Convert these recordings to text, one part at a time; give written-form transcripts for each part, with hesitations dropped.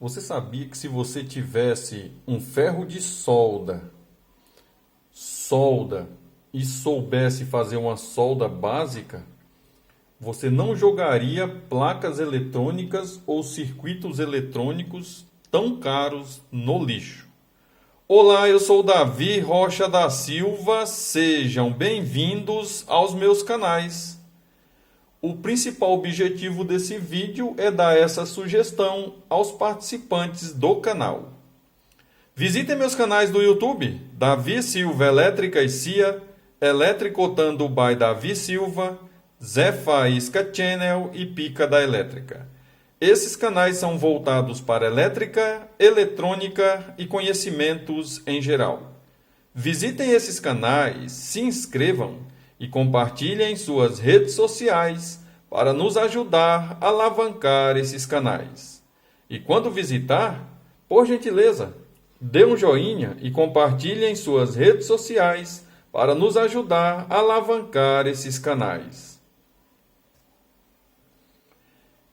Você sabia que se você tivesse um ferro de solda e soubesse fazer uma solda básica, você não jogaria placas eletrônicas ou circuitos eletrônicos tão caros no lixo? Olá, eu sou o Davi Rocha da Silva, sejam bem-vindos aos meus canais. O principal objetivo desse vídeo é dar essa sugestão aos participantes do canal. Visitem meus canais do YouTube, Davi Silva Elétrica e CIA, Eletricotando by Davi Silva, Zé Faísca Channel e Pica da Elétrica. Esses canais são voltados para elétrica, eletrônica e conhecimentos em geral. Visitem esses canais, se inscrevam e compartilhem em suas redes sociais para nos ajudar a alavancar esses canais. E quando visitar, por gentileza, dê um joinha e compartilhe em suas redes sociais para nos ajudar a alavancar esses canais.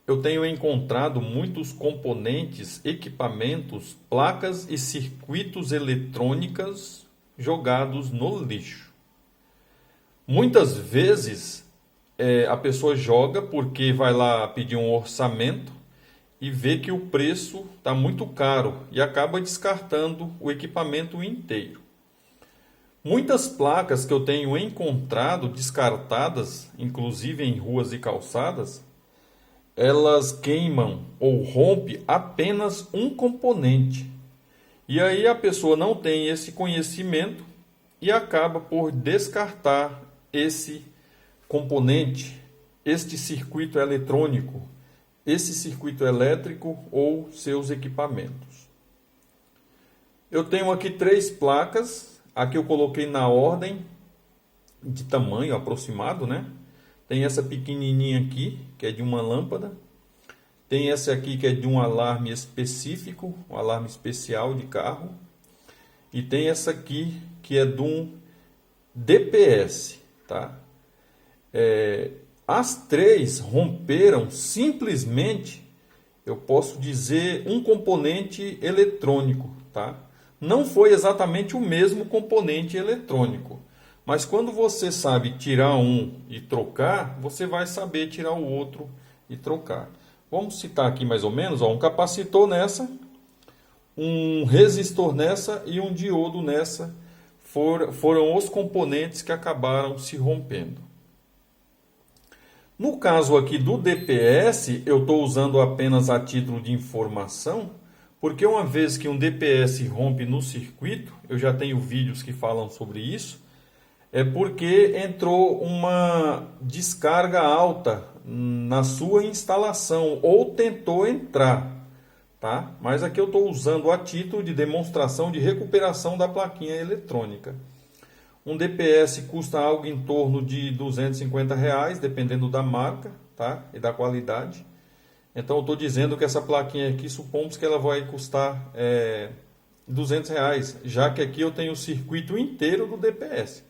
Eu tenho encontrado muitos componentes, equipamentos, placas e circuitos eletrônicos jogados no lixo. Muitas vezes a pessoa joga porque vai lá pedir um orçamento e vê que o preço está muito caro e acaba descartando o equipamento inteiro. Muitas placas que eu tenho encontrado descartadas, inclusive em ruas e calçadas, elas queimam ou rompem apenas um componente. E aí a pessoa não tem esse conhecimento e acaba por descartar esse componente, este circuito eletrônico, esse circuito elétrico ou seus equipamentos. Eu tenho aqui 3 placas, aqui eu coloquei na ordem de tamanho aproximado, né? Tem essa pequenininha aqui, que é de uma lâmpada. Tem essa aqui que é de um alarme específico, um alarme especial de carro. E tem essa aqui que é de um DPS, tá? As 3 romperam simplesmente, eu posso dizer, um componente eletrônico, tá? Não foi exatamente o mesmo componente eletrônico, mas quando você sabe tirar um e trocar, você vai saber tirar o outro e trocar. Vamos citar aqui mais ou menos, um capacitor nessa, um resistor nessa e um diodo nessa, foram os componentes que acabaram se rompendo. No caso aqui do DPS, eu estou usando apenas a título de informação, porque uma vez que um DPS rompe no circuito, eu já tenho vídeos que falam sobre isso, é porque entrou uma descarga alta na sua instalação, ou tentou entrar, tá? Mas aqui eu estou usando a título de demonstração de recuperação da plaquinha eletrônica. Um DPS custa algo em torno de R$ 250, dependendo da marca, tá? E da qualidade. Então eu estou dizendo que essa plaquinha aqui, supomos que ela vai custar R$ 200, já que aqui eu tenho o circuito inteiro do DPS.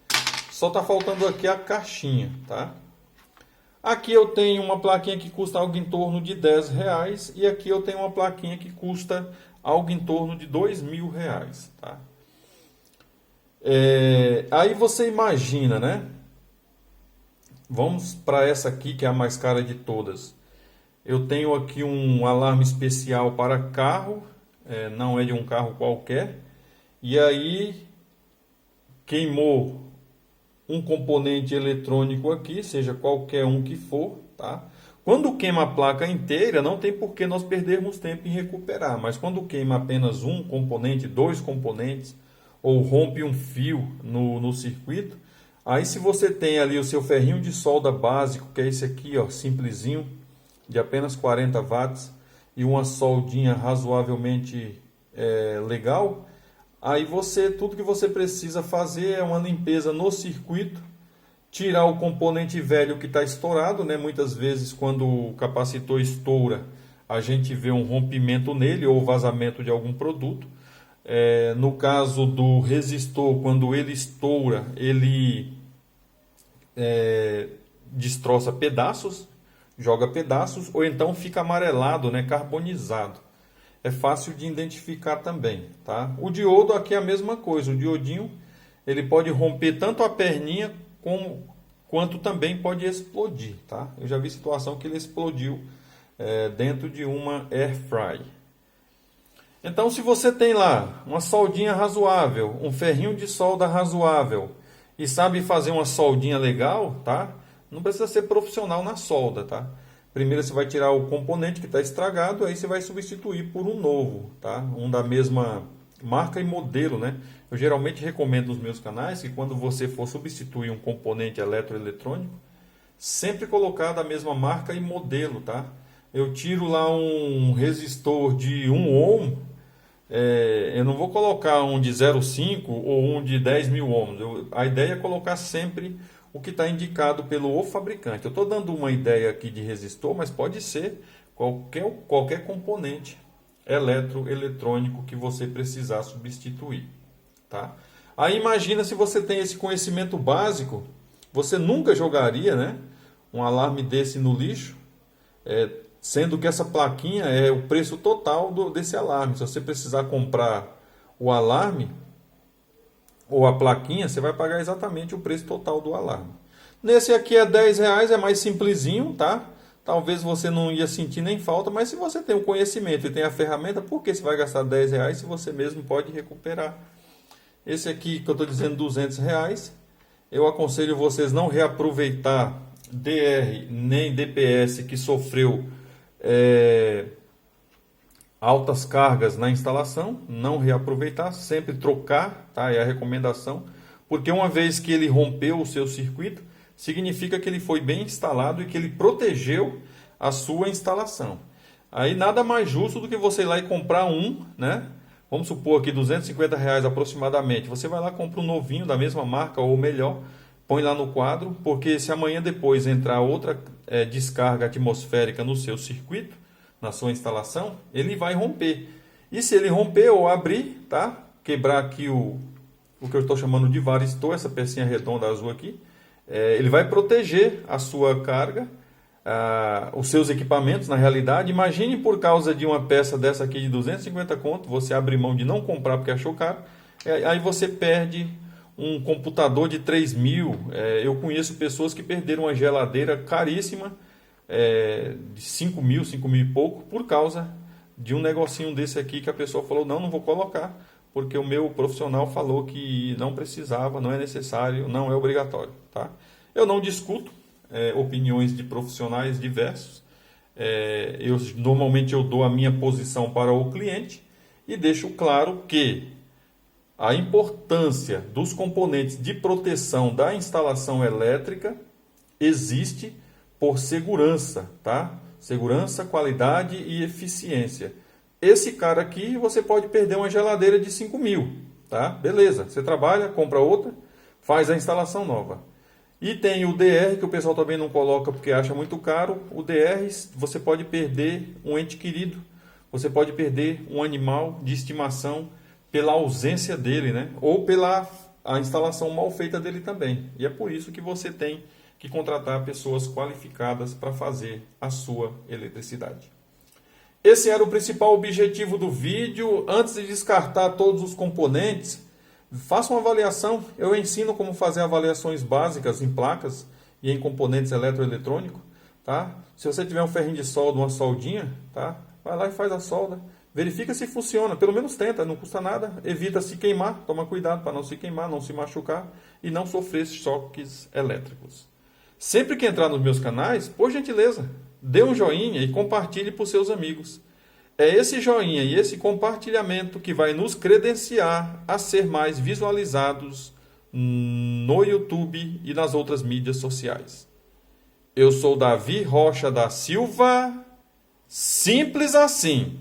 Só está faltando aqui a caixinha, tá? Aqui eu tenho uma plaquinha que custa algo em torno de R$ 10 e aqui eu tenho uma plaquinha que custa algo em torno de R$ 2.000, tá? Aí você imagina, né? Vamos para essa aqui que é a mais cara de todas. Eu tenho aqui um alarme especial para carro, não é de um carro qualquer. E aí queimou um componente eletrônico aqui, seja qualquer um que for, tá? Quando queima a placa inteira, não tem por que nós perdermos tempo em recuperar. Mas quando queima apenas um componente, 2 componentes, ou rompe um fio no circuito, aí se você tem ali o seu ferrinho de solda básico, que é esse aqui, ó, simplesinho, de apenas 40 watts, e uma soldinha razoavelmente legal, aí tudo que você precisa fazer é uma limpeza no circuito, tirar o componente velho que está estourado, né? Muitas vezes quando o capacitor estoura, a gente vê um rompimento nele ou vazamento de algum produto. No caso do resistor, quando ele estoura, ele destroça pedaços, joga pedaços, ou então fica amarelado, né, carbonizado. é fácil de identificar também, tá? O diodo aqui é a mesma coisa, o diodinho ele pode romper tanto a perninha quanto também pode explodir, tá? Eu já vi situação que ele explodiu dentro de uma air fry. Então, se você tem lá uma soldinha razoável, um ferrinho de solda razoável e sabe fazer uma soldinha legal, tá? Não precisa ser profissional na solda, tá? Primeiro você vai tirar o componente que está estragado, aí você vai substituir por um novo, tá? Um da mesma marca e modelo, né? Eu geralmente recomendo nos meus canais que quando você for substituir um componente eletroeletrônico, sempre colocar da mesma marca e modelo, tá? Eu tiro lá um resistor de 1 ohm, eu não vou colocar um de 0,5 ou um de 10.000 ohms. A ideia é colocar sempre o que está indicado pelo fabricante. Eu estou dando uma ideia aqui de resistor, mas pode ser qualquer componente eletroeletrônico que você precisar substituir, tá? Aí imagina se você tem esse conhecimento básico, você nunca jogaria, né, um alarme desse no lixo, sendo que essa plaquinha é o preço total desse alarme. Se você precisar comprar o alarme ou a plaquinha, você vai pagar exatamente o preço total do alarme. Nesse aqui é R$10, é mais simplesinho, tá? Talvez você não ia sentir nem falta, mas se você tem o conhecimento e tem a ferramenta, por que você vai gastar R$10 se você mesmo pode recuperar? Esse aqui que eu estou dizendo R$200, eu aconselho vocês não reaproveitar DR nem DPS que sofreu altas cargas na instalação, não reaproveitar, sempre trocar, tá? É a recomendação, porque uma vez que ele rompeu o seu circuito, significa que ele foi bem instalado e que ele protegeu a sua instalação. Aí nada mais justo do que você ir lá e comprar um, né? Vamos supor aqui R$250 aproximadamente. Você vai lá, compra um novinho da mesma marca ou melhor, põe lá no quadro, porque se amanhã depois entrar outra descarga atmosférica no seu circuito, na sua instalação, ele vai romper. E se ele romper ou abrir, tá? Quebrar aqui o que eu estou chamando de varistor, essa pecinha redonda azul aqui, ele vai proteger a sua carga, os seus equipamentos, na realidade. Imagine por causa de uma peça dessa aqui de 250 conto, você abre mão de não comprar porque achou caro, aí você perde um computador de 3.000. Eu conheço pessoas que perderam uma geladeira caríssima, de 5.000, 5.000 e pouco, por causa de um negocinho desse aqui que a pessoa falou, não vou colocar, porque o meu profissional falou que não precisava, não é necessário, não é obrigatório, tá? Eu não discuto opiniões de profissionais diversos, normalmente eu dou a minha posição para o cliente e deixo claro que a importância dos componentes de proteção da instalação elétrica existe por segurança, tá? Segurança, qualidade e eficiência. Esse cara aqui, você pode perder uma geladeira de 5.000, tá? Beleza, você trabalha, compra outra, faz a instalação nova. E tem o DR, que o pessoal também não coloca porque acha muito caro. O DR, você pode perder um ente querido, você pode perder um animal de estimação pela ausência dele, né? Ou pela a instalação mal feita dele também. E é por isso que você tem que contratar pessoas qualificadas para fazer a sua eletricidade. Esse era o principal objetivo do vídeo. Antes de descartar todos os componentes, faça uma avaliação. Eu ensino como fazer avaliações básicas em placas e em componentes eletroeletrônicos, tá? Se você tiver um ferrinho de solda, uma soldinha, tá? Vai lá e faz a solda. Verifica se funciona, pelo menos tenta, não custa nada. Evita se queimar, toma cuidado para não se queimar, não se machucar e não sofrer choques elétricos. Sempre que entrar nos meus canais, por gentileza, dê um joinha e compartilhe para os seus amigos. É esse joinha e esse compartilhamento que vai nos credenciar a ser mais visualizados no YouTube e nas outras mídias sociais. Eu sou Davi Rocha da Silva, simples assim.